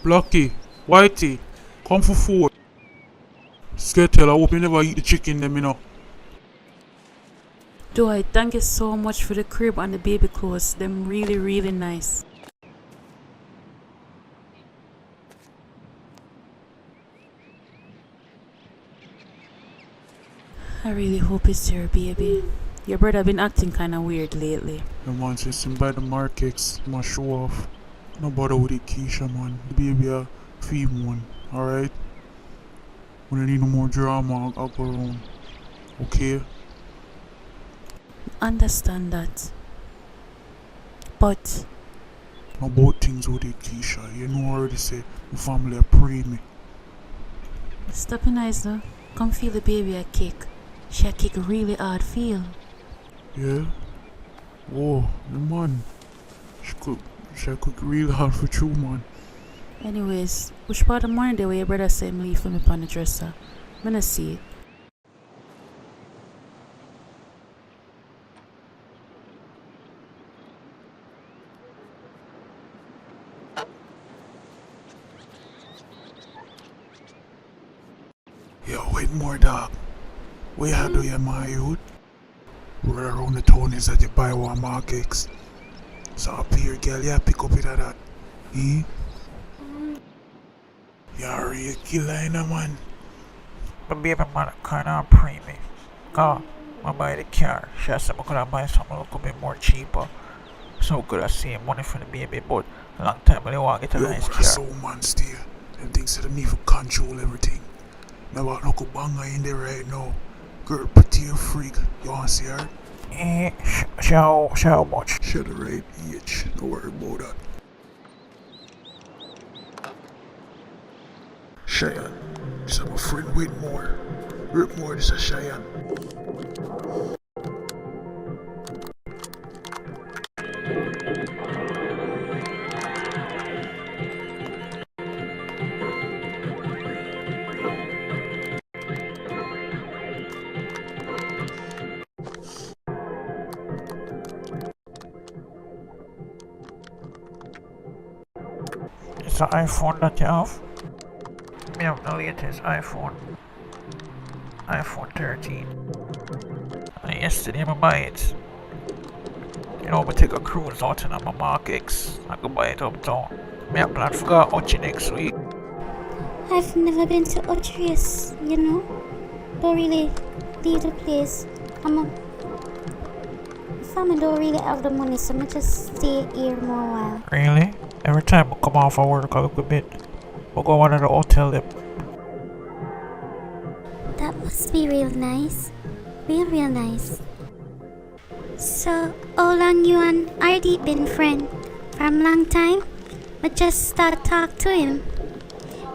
Blocky, Whitey, come for food. Skettle, I hope you never eat the chicken them, you know. Dwight, thank you so much for the crib and the baby clothes. Them really nice. I really hope it's your baby. Your brother been acting kinda weird lately. The man says him buy the markets, must show off. No bother with it, Keisha, man. The baby a feed one, alright? When I need no more drama, I'll go around. Okay? Understand that. But No both things with it, Keisha. You know I already say my family are pray me. stop your eyes though. Come feel the baby a kick. She a kick really hard feel. Yeah? Whoa, the man. She cook real hard for true, man. Anyways, which part of the morning day where your brother say him leave for me on the dresser? I'm gonna see it. Yo, wait more, dog. Where you do you, my youth? Right around the town is that you buy one markets. So up here, girl, you pick up it at that. Eh? You're a real killer, you know, man. But baby man kinda pre me. Cause I buy the car. She said I could buy something a little bit more cheaper. So could I save money for the baby, but a long time I want to get a Yo, nice but car. so man still. Them things that me for control everything. Now I no banga in there right now. Girl, pretty a freak. You wanna see her? How much? She the right age. Don't worry about that. Cheyenne. This is my friend Whitmore. Whitmore, this is Cheyenne. It's an iPhone that you have? We have the latest iPhone 13. And yesterday I buy it. You know, I take a cruise out in my Mark X. I could buy it uptown. Me have plan to go out next week. I've never been to Otris, you know. Don't really leave the place. Family don't really have the money, so I just stay here more while. Really? Every time I come off of work a little bit, I go one of the hotel them. That must be real nice. Real nice. So, how long you and RD been friend? From long time? I just start talk to him.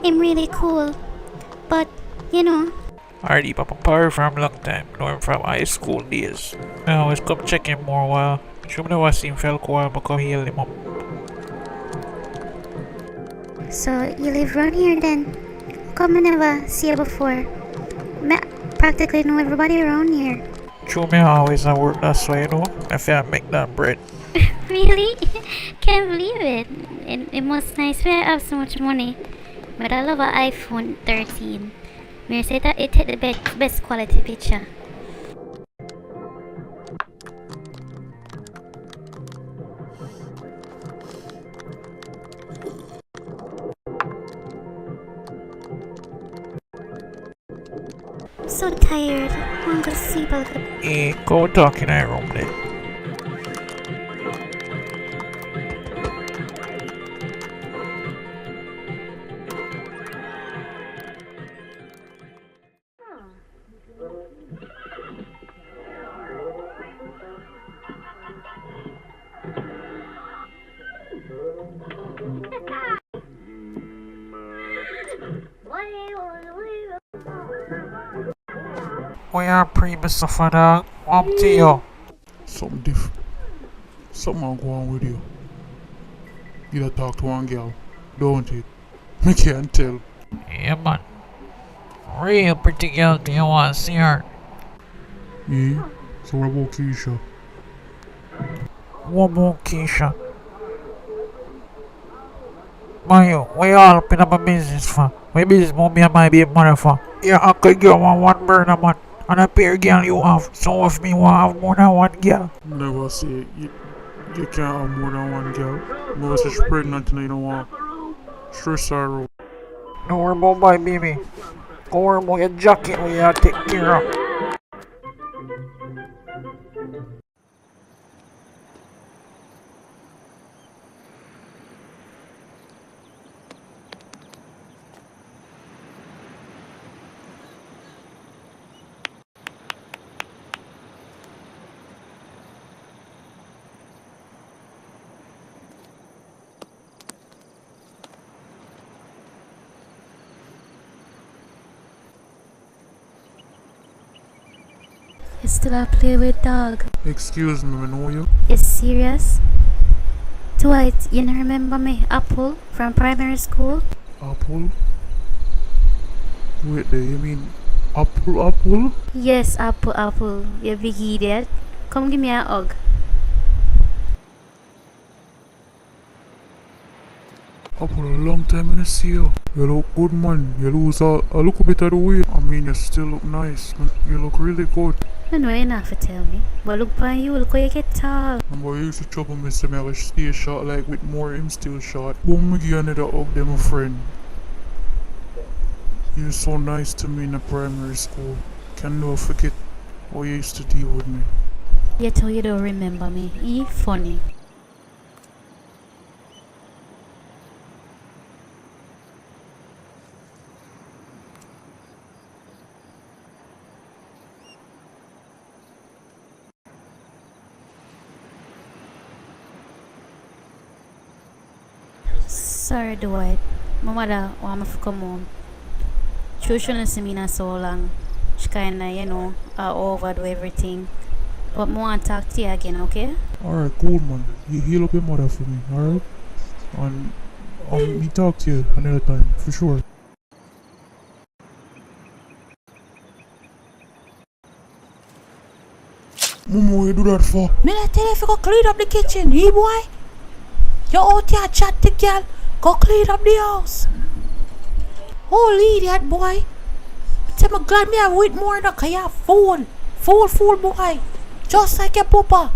Him really cool. But, you know. Already Papa Power from long time, know him from high school days. I always come check him more while. Should never see him felt while but come heal him up. So, you live around here then? Come I never see you before. Me practically know everybody around here. True, me always at work, that's why you know. I feel make that bread. Really? Can't believe it. It must nice when I have so much money. But I love an iPhone 13. Me say that it take the best quality picture. So tired. I'm gonna sleep a little. Hey, go talk in our room then. We are Mr. Fada. Up to you. Something different. Something go on with you. You don't talk to one girl, don't it? I can't tell. Yeah, man. Real pretty girl, do you want to see her? Yeah? So what about Keisha? One more Keisha. Man, you, what you all up in my business for? My business won't be on my baby mother for. Your uncle girl want one burner man. And a pair girl you have. So if me want have more than one girl. Never say you can't have more than one girl. Never say she's pregnant and you don't want. Stress her out. Don't worry about my baby. Don't worry about your jacket when you take care of. You still a play with dog. Excuse me, I know you. You serious? Dwight, you don't remember me, Apple, from primary school? Apple? Wait there, you mean Apple? Yes, Apple, you big idiot. Come give me a hug. Apple, a long time I see you. You look good, man. You lose a little bit of the weight. I mean, you still look nice. You look really good. I know you not to tell me. But look upon you, look how you get tall. And boy, you used to trouble me, so I will stay short like with more him still short. Won't me give you another hug, them, my friend. You were so nice to me in the primary school. Can never forget how you used to deal with me. Yet how you don't remember me. You funny. Sorry, Dwight. My mother want me to come home. She shouldn't see me in so long. She kinda, overdo everything. But I want to talk to you again, okay? Alright, cool, man. You heal up your mother for me, alright? And me talk to you another time, for sure. Mama, what you do that for? Me not tell you if you go clean up the kitchen, eh boy? You out here chat to girl, go clean up the house. Holy idiot boy. I'm glad me have with more than you have fool. Fool boy. Just like your papa.